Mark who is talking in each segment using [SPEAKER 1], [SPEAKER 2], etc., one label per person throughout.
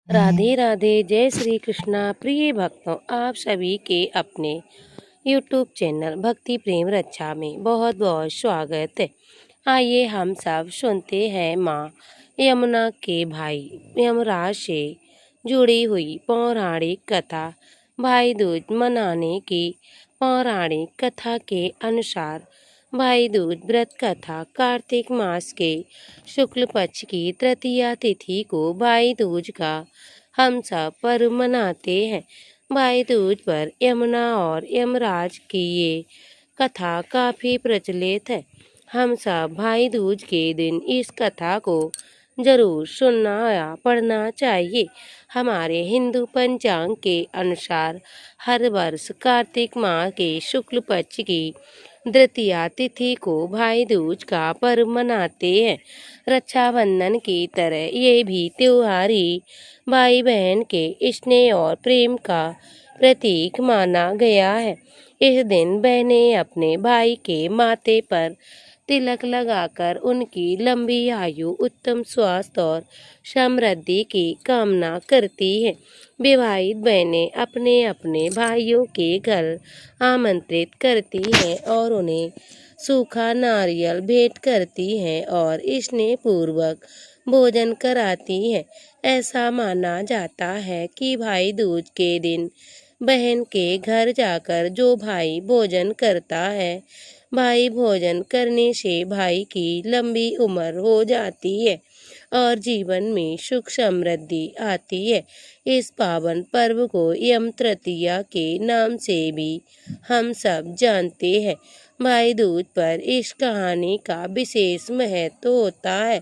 [SPEAKER 1] राधे राधे, जय श्री कृष्णा। प्रिय भक्तों, आप सभी के अपने YouTube चैनल भक्ति प्रेम रक्षा में बहुत बहुत स्वागत है। आइए हम सब सुनते हैं माँ यमुना के भाई यमराज से जुड़ी हुई पौराणिक कथा। भाई दूज मनाने की पौराणिक कथा के अनुसार भाई दूज व्रत कथा कार्तिक मास के शुक्ल पक्ष की तृतीया तिथि को भाई दूज का हम सब पर्व मनाते हैं। भाई दूज पर यमुना और यमराज की ये कथा काफी प्रचलित है। हम सब भाई दूज के दिन इस कथा को जरूर सुनना या पढ़ना चाहिए। हमारे हिंदू पंचांग के अनुसार हर वर्ष कार्तिक माह के शुक्ल पक्ष की द्वितीया तिथि को भाई दूज का पर्व मनाते हैं। रक्षाबंधन की तरह ये भी त्योहार ही भाई बहन के स्नेह और प्रेम का प्रतीक माना गया है। इस दिन बहनें अपने भाई के माथे पर तिलक लगाकर उनकी लंबी आयु, उत्तम स्वास्थ्य और समृद्धि की कामना करती हैं। विवाहित बहनें अपने अपने भाइयों के घर आमंत्रित करती हैं और उन्हें सूखा नारियल भेंट करती हैं और स्नेह पूर्वक भोजन कराती हैं। ऐसा माना जाता है कि भाई दूज के दिन बहन के घर जाकर जो भाई भोजन करता है, भाई भोजन करने से भाई की लंबी उम्र हो जाती है और जीवन में सुख समृद्धि आती है। इस पावन पर्व को यम तृतीया के नाम से भी हम सब जानते हैं। भाई दूज पर इस कहानी का विशेष महत्व होता है।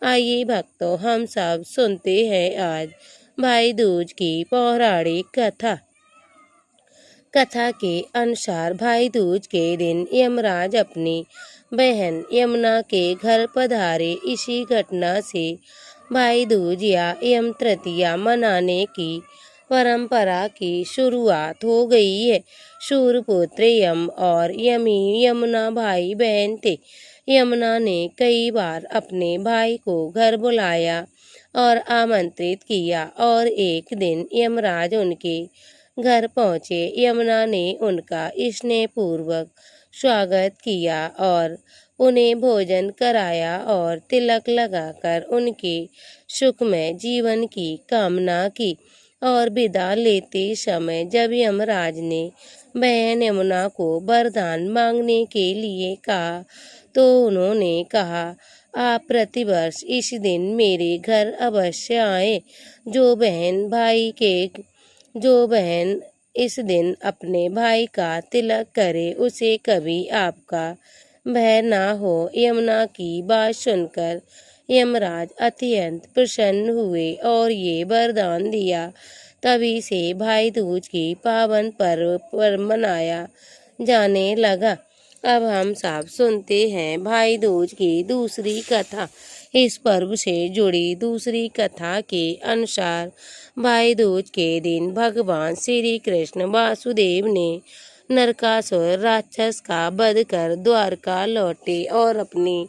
[SPEAKER 1] आइए भक्तों, हम सब सुनते हैं आज भाई दूज की पौराणिक कथा। कथा के अनुसार भाई दूज के दिन यमराज अपनी बहन यमुना के घर पधारे। इसी घटना से भाई दूज या यम तृतीया मनाने की परंपरा की शुरुआत हो गई है। सूर्यपुत्र यम और यमी यमुना भाई बहन थे। यमुना ने कई बार अपने भाई को घर बुलाया और आमंत्रित किया और एक दिन यमराज उनके घर पहुँचे। यमुना ने उनका स्नेहपूर्वक स्वागत किया और उन्हें भोजन कराया और तिलक लगाकर उनके सुखमय जीवन की कामना की। और विदा लेते समय जब यमराज ने बहन यमुना को वरदान मांगने के लिए कहा तो उन्होंने कहा, आप प्रतिवर्ष इस दिन मेरे घर अवश्य आए। जो बहन इस दिन अपने भाई का तिलक करे उसे कभी आपका भय ना हो। यमुना की बात सुनकर यमराज अत्यंत प्रसन्न हुए और ये वरदान दिया। तभी से भाई दूज की पावन पर्व पर मनाया जाने लगा। अब हम सब सुनते हैं भाई दूज की दूसरी कथा। इस पर्व से जुड़ी दूसरी कथा के अनुसार भाई दूज के दिन भगवान श्री कृष्ण वासुदेव ने नरकासुर राक्षस का वध कर द्वारका लौटे और अपनी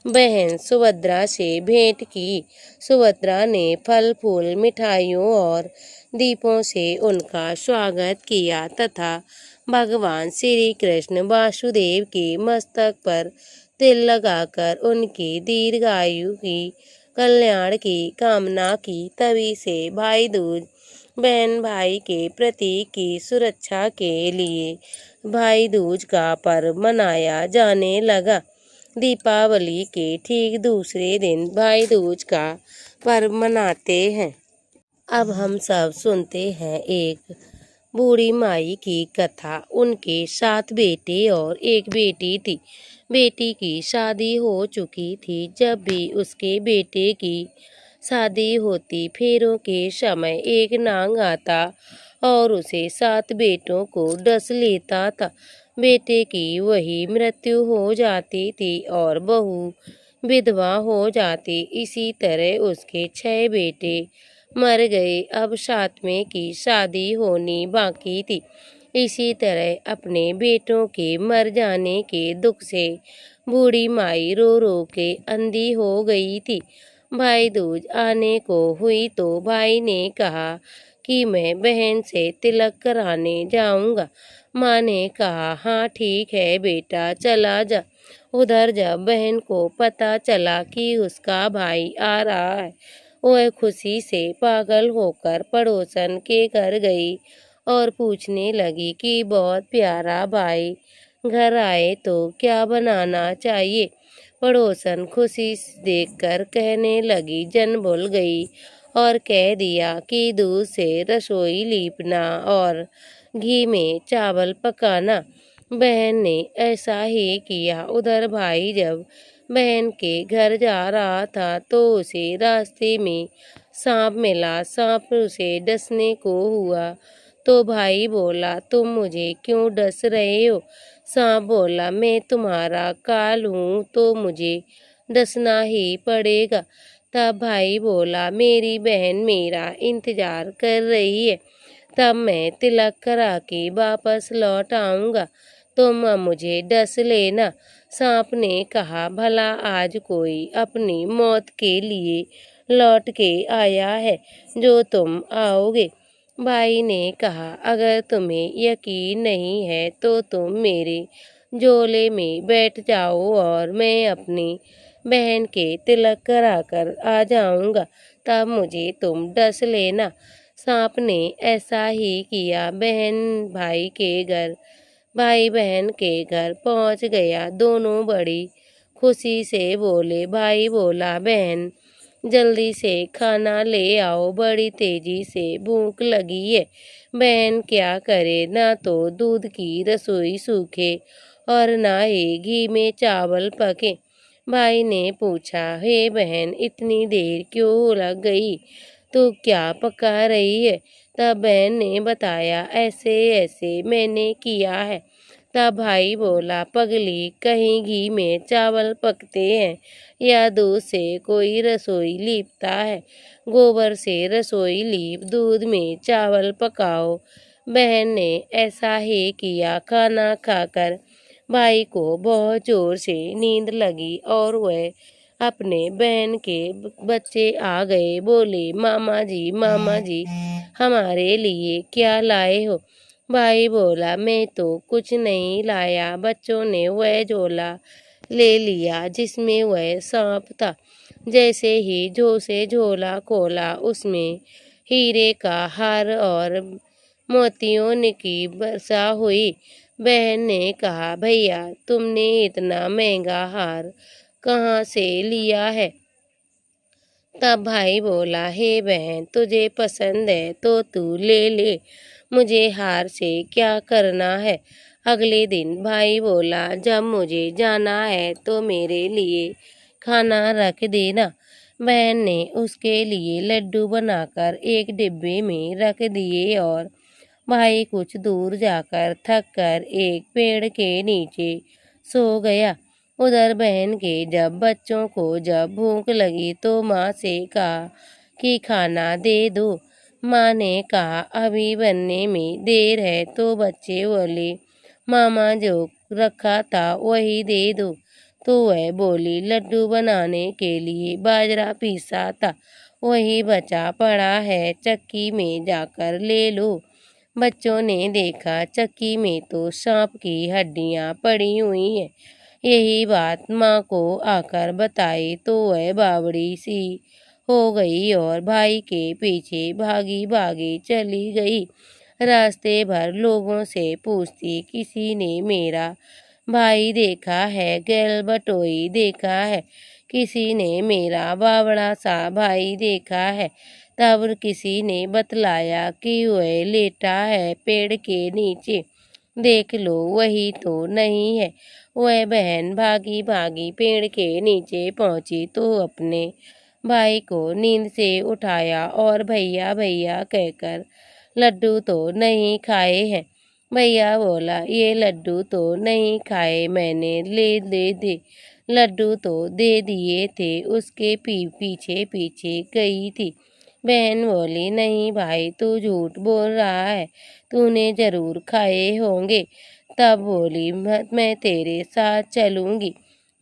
[SPEAKER 1] बहन सुभद्रा से भेंट की। सुभद्रा ने फल फूल, मिठाइयों और दीपों से उनका स्वागत किया तथा भगवान श्री कृष्ण वासुदेव के मस्तक पर तिल लगाकर उनकी दीर्घायु की कल्याण की कामना की। तभी से भाई दूज बहन भाई के प्रतीक की सुरक्षा के लिए भाई दूज का पर्व मनाया जाने लगा। दीपावली के ठीक दूसरे दिन भाई दूज का पर्व मनाते हैं। अब हम सब सुनते हैं एक बूढ़ी माई की कथा। उनके 7 बेटे और एक बेटी थी। बेटी की शादी हो चुकी थी। जब भी उसके बेटे की शादी होती, फेरों के समय एक नाग आता और उसे 7 बेटों को डस लेता था। बेटे की वही मृत्यु हो जाती थी और बहू विधवा हो जाती। इसी तरह उसके 6 बेटे मर गए। अब 7वें की शादी होनी बाकी थी। इसी तरह अपने बेटों के मर जाने के दुख से बूढ़ी माई रो रो के अंधी हो गई थी। भाई दूज आने को हुई तो भाई ने कहा कि मैं बहन से तिलक कराने जाऊंगा। माँ ने कहा हाँ ठीक है बेटा चला जा। उधर जब बहन को पता चला कि उसका भाई आ रहा है, वह खुशी से पागल होकर पड़ोसन के घर गई और पूछने लगी कि बहुत प्यारा भाई घर आए तो क्या बनाना चाहिए। पड़ोसन खुशी देखकर कहने लगी जन भूल गई और कह दिया कि दूध से रसोई लीपना और घी में चावल पकाना। बहन ने ऐसा ही किया। उधर भाई जब बहन के घर जा रहा था तो उसे रास्ते में सांप मिला। सांप उसे डसने को हुआ तो भाई बोला तुम मुझे क्यों डस रहे हो। सांप बोला मैं तुम्हारा काल हूँ तो मुझे डसना ही पड़ेगा। तब भाई बोला मेरी बहन मेरा इंतजार कर रही है, तब मैं तिलक करा के वापस लौट आऊंगा, तुम मुझे डस लेना। सांप ने कहा भला आज कोई अपनी मौत के लिए लौट के आया है जो तुम आओगे। भाई ने कहा अगर तुम्हें यकीन नहीं है तो तुम मेरे झोले में बैठ जाओ और मैं अपनी बहन के तिलक कराकर आ जाऊंगा, तब मुझे तुम डस लेना। सांप ने ऐसा ही किया। भाई बहन के घर पहुंच गया। दोनों बड़ी खुशी से बोले। भाई बोला बहन जल्दी से खाना ले आओ, बड़ी तेजी से भूख लगी है। बहन क्या करे, ना तो दूध की रसोई सूखे और ना ही घी में चावल पके। भाई ने पूछा हे बहन इतनी देर क्यों लग गई, तू क्या पका रही है। तब बहन ने बताया ऐसे ऐसे मैंने किया है। तब भाई बोला पगली कहीं घी में चावल पकते हैं या दूध से कोई रसोई लीपता है। गोबर से रसोई लीप दूध में चावल पकाओ। बहन ने ऐसा ही किया। खाना खाकर भाई को बहुत जोर से नींद लगी और वह अपने बहन के बच्चे आ गए। बोले मामा जी हमारे लिए क्या लाए हो। भाई बोला मैं तो कुछ नहीं लाया। बच्चों ने वह झोला ले लिया जिसमें वह सांप था। जैसे ही से झोला खोला उसमें हीरे का हार और मोतियों की वर्षा हुई। बहन ने कहा भैया तुमने इतना महंगा हार कहाँ से लिया है। तब भाई बोला हे बहन तुझे पसंद है तो तू ले ले, मुझे हार से क्या करना है। अगले दिन भाई बोला जब मुझे जाना है तो मेरे लिए खाना रख देना। बहन ने उसके लिए लड्डू बनाकर एक डिब्बे में रख दिए और भाई कुछ दूर जाकर थक कर एक पेड़ के नीचे सो गया। उधर बहन के जब बच्चों को जब भूख लगी तो माँ से कहा कि खाना दे दो। माँ ने कहा अभी बनने में देर है। तो बच्चे बोले मामा जो रखा था वही दे दो। तो वह बोली लड्डू बनाने के लिए बाजरा पीसा था वही बचा पड़ा है, चक्की में जाकर ले लो। बच्चों ने देखा चक्की में तो सांप की हड्डियां पड़ी हुई हैं। यही बात माँ को आकर बताई तो वह बावड़ी सी हो गई और भाई के पीछे भागी भागी चली गई। रास्ते भर लोगों से पूछती किसी ने मेरा भाई देखा है, गैल बटोई देखा है, किसी ने मेरा बावड़ा सा भाई देखा है। तब किसी ने बतलाया कि वह लेटा है पेड़ के नीचे, देख लो वही तो नहीं है। वह बहन भागी भागी पेड़ के नीचे पहुंची तो अपने भाई को नींद से उठाया और भैया भैया कहकर लड्डू तो नहीं खाए हैं। भैया बोला ये लड्डू तो नहीं खाए मैंने, ले ले दे। लड्डू तो दे दिए थे, उसके पीछे पीछे गई थी। बहन बोली नहीं भाई तू झूठ बोल रहा है, तूने जरूर खाए होंगे। तब बोली मैं तेरे साथ चलूंगी।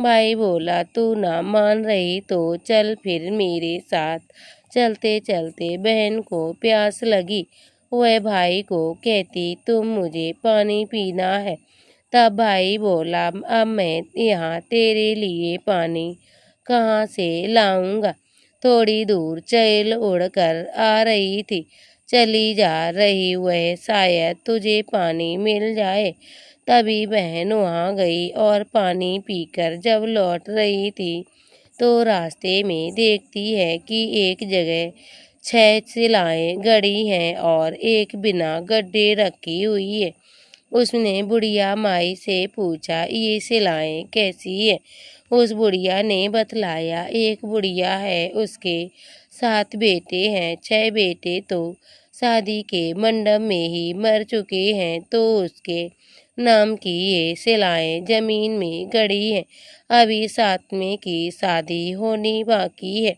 [SPEAKER 1] भाई बोला, तू ना मान रही तो चल फिर मेरे साथ। चलते चलते बहन को प्यास लगी। वह भाई को कहती, तुम मुझे पानी पीना है। तब भाई बोला, अब मैं यहाँ तेरे लिए पानी कहाँ से लाऊंगा। थोड़ी दूर चैल उड़कर आ रही थी। चली जा रही वह, शायद तुझे पानी मिल जाए। तभी बहन वहाँ गई और पानी पीकर जब लौट रही थी तो रास्ते में देखती है कि एक जगह 6 सिलाएं गड़ी हैं और एक बिना गड्ढे रखी हुई है। उसने बुढ़िया माई से पूछा, ये सिलाएं कैसी है। उस बुढ़िया ने बतलाया, एक बुढ़िया है, उसके 7 बेटे हैं। 6 बेटे तो शादी के मंडप में ही मर चुके हैं, तो उसके नाम की ये सिलाएं जमीन में गड़ी हैं। अभी 7वें की शादी होनी बाकी है।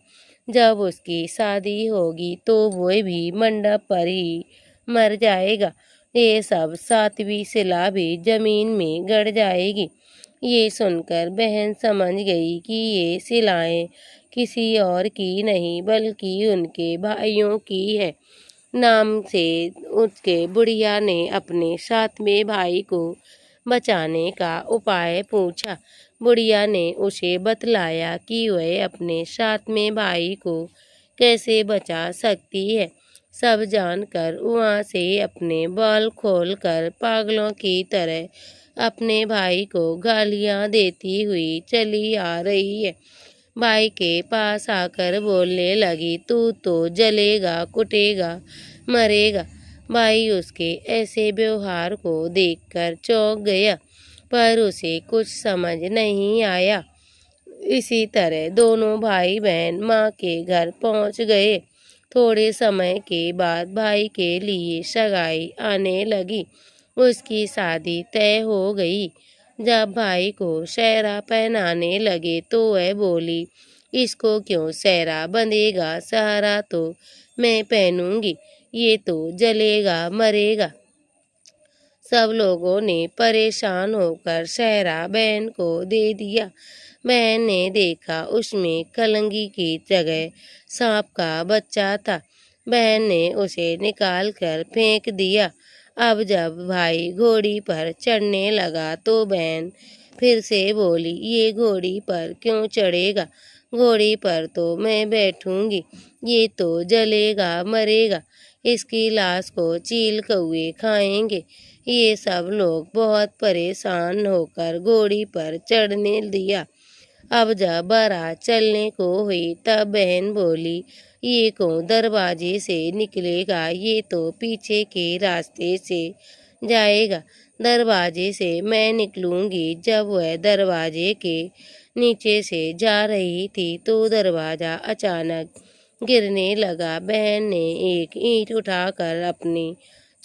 [SPEAKER 1] जब उसकी शादी होगी तो वो भी मंडप पर ही मर जाएगा। ये सब 7वीं सिला भी जमीन में गड़ जाएगी। ये सुनकर बहन समझ गई कि ये सिलाएं किसी और की नहीं बल्कि उनके भाइयों की है। नाम से उसके बुढ़िया ने अपने 7वें भाई को बचाने का उपाय पूछा। बुढ़िया ने उसे बतलाया कि वह अपने 7वें भाई को कैसे बचा सकती है। सब जानकर वहाँ से अपने बाल खोलकर पागलों की तरह अपने भाई को गालियाँ देती हुई चली आ रही है। भाई के पास आकर बोलने लगी, तू तो जलेगा, कुटेगा, मरेगा। भाई उसके ऐसे व्यवहार को देखकर चौंक गया, पर उसे कुछ समझ नहीं आया। इसी तरह दोनों भाई बहन माँ के घर पहुँच गए। थोड़े समय के बाद भाई के लिए सगाई आने लगी। उसकी शादी तय हो गई। जब भाई को सेहरा पहनाने लगे तो वह बोली, इसको क्यों सेहरा बंधेगा, सहारा तो मैं पहनूंगी, ये तो जलेगा मरेगा। सब लोगों ने परेशान होकर सेहरा बहन को दे दिया। बहन ने देखा उसमें कलंगी की जगह सांप का बच्चा था। बहन ने उसे निकाल कर फेंक दिया। अब जब भाई घोड़ी पर चढ़ने लगा तो बहन फिर से बोली, ये घोड़ी पर क्यों चढ़ेगा, घोड़ी पर तो मैं बैठूंगी, ये तो जलेगा मरेगा, इसकी लाश को चील कौवे खाएंगे। ये सब लोग बहुत परेशान होकर घोड़ी पर चढ़ने दिया। अब जब बारात चलने को हुई तब बहन बोली, ये कौन दरवाजे से निकलेगा, ये तो पीछे के रास्ते से जाएगा। दरवाजे से मैं निकलूंगी। जब वह दरवाजे के नीचे से जा रही थी तो दरवाजा अचानक गिरने लगा। बहन ने एक ईंट उठाकर अपनी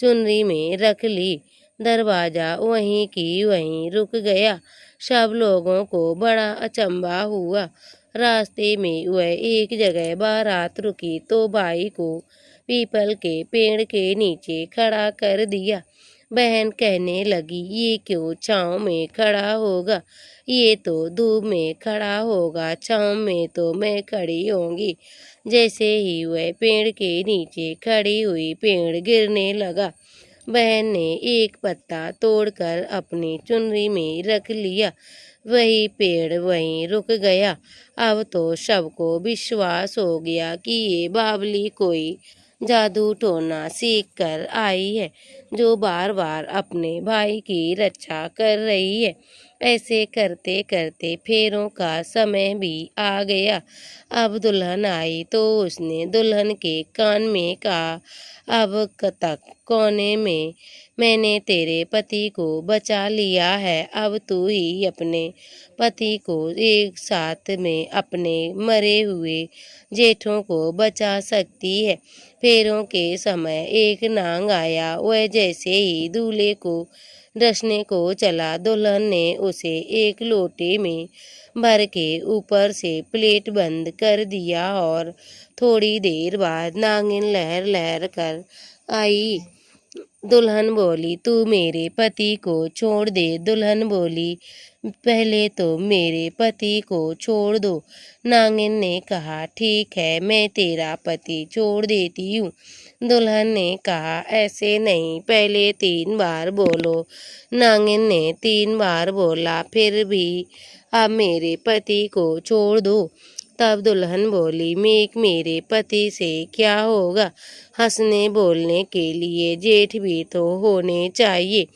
[SPEAKER 1] चुनरी में रख ली। दरवाजा वहीं की वहीं रुक गया। सब लोगों को बड़ा अचंभा हुआ। रास्ते में वह एक जगह बारात रुकी तो भाई को पीपल के पेड़ के नीचे खड़ा कर दिया। बहन कहने लगी, ये क्यों छाँव में खड़ा होगा, ये तो धूप में खड़ा होगा, छाँव में तो मैं खड़ी होंगी। जैसे ही वह पेड़ के नीचे खड़ी हुई पेड़ गिरने लगा। बहन ने एक पत्ता तोड़कर अपनी चुनरी में रख लिया। वही पेड़ वहीं रुक गया। अब तो सबको विश्वास हो गया कि ये बावली कोई जादू टोना सीख कर आई है, जो बार बार अपने भाई की रक्षा कर रही है। ऐसे करते करते फेरों का समय भी आ गया। अब दुल्हन आई तो उसने दुल्हन के कान में कहा, अब तक कोने में मैंने तेरे पति को बचा लिया है, अब तू ही अपने पति को एक साथ में अपने मरे हुए जेठों को बचा सकती है। फेरों के समय एक नांग आया। वह जैसे ही दूल्हे को रसने को चला, दुल्हन ने उसे एक लोटे में भर के ऊपर से प्लेट बंद कर दिया और थोड़ी देर बाद नागिन लहर लहर कर आई। दुल्हन बोली, तू मेरे पति को छोड़ दे। दुल्हन बोली, पहले तो मेरे पति को छोड़ दो। नागिन ने कहा, ठीक है, मैं तेरा पति छोड़ देती हूँ। दुल्हन ने कहा, ऐसे नहीं, पहले 3 बार बोलो। नागिन ने 3 बार बोला, फिर भी अब मेरे पति को छोड़ दो। तब दुल्हन बोली, मेरे पति से क्या होगा? हंसने बोलने के लिए जेठ भी तो होने चाहिए।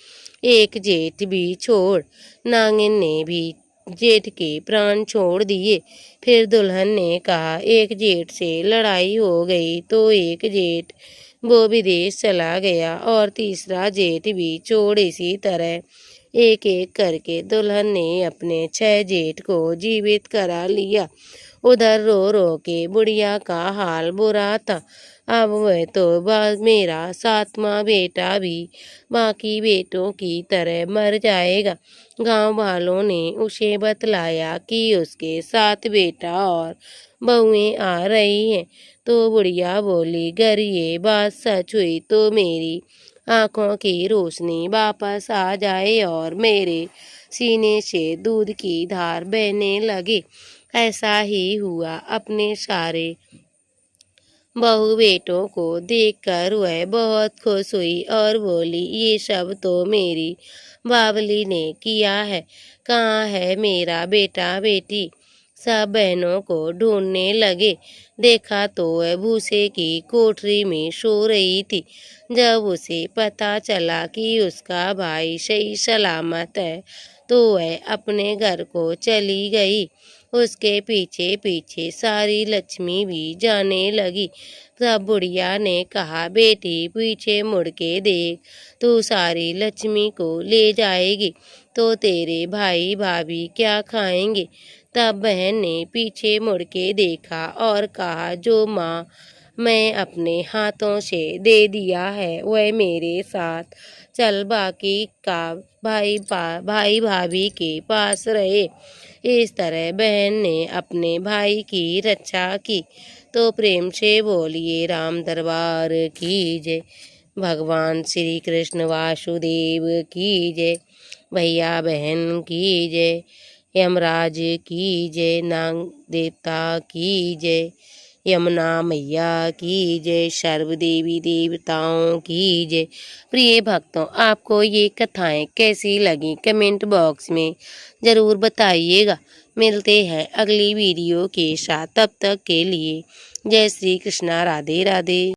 [SPEAKER 1] एक जेठ भी छोड़। नागिन ने भी जेठ के प्राण छोड़ दिए। फिर दुल्हन ने कहा, एक जेठ से लड़ाई हो गई तो एक जेठ वो विदेश चला गया और तीसरा जेठ भी छोड़। इसी तरह एक एक करके दुल्हन ने अपने 6 जेठ को जीवित करा लिया। उधर रो रो के बुढ़िया का हाल बुरा था। अब वह तो मेरा 7वां बेटा भी बाकी बेटों की तरह मर जाएगा। गांव वालों ने उसे बतलाया कि उसके 7 बेटा और बहुएं आ रही हैं। तो बुढ़िया बोली, अगर ये बात सच हुई तो मेरी आंखों की रोशनी वापस आ जाए और मेरे सीने से दूध की धार बहने लगे। ऐसा ही हुआ। अपने सारे बहू बेटों को देखकर वह बहुत खुश हुई और बोली, ये सब तो मेरी बावली ने किया है। कहाँ है मेरा बेटा बेटी? सब बहनों को ढूंढने लगे। देखा तो वह भूसे की कोठरी में सो रही थी। जब उसे पता चला कि उसका भाई सही सलामत है तो वह अपने घर को चली गई। उसके पीछे पीछे सारी लक्ष्मी भी जाने लगी। तब बुढ़िया ने कहा, बेटी पीछे मुड़ के देख, तू सारी लक्ष्मी को ले जाएगी तो तेरे भाई भाभी क्या खाएंगे? तब बहन ने पीछे मुड़ के देखा और कहा, जो माँ मैं अपने हाथों से दे दिया है वह मेरे साथ चल, बाकी का भाई भाभी के पास रहे। इस तरह बहन ने अपने भाई की रक्षा की। तो प्रेम से बोलिए राम दरबार की जय। भगवान श्री कृष्ण वासुदेव की जय। भैया बहन की जय। यमराज की जय। नाग देवता की जय। यमुना मैया की जय। सर्व देवी देवताओं की जय। प्रिय भक्तों, आपको ये कथाएं कैसी लगी कमेंट बॉक्स में ज़रूर बताइएगा। मिलते हैं अगली वीडियो के साथ, तब तक के लिए जय श्री कृष्णा, राधे राधे।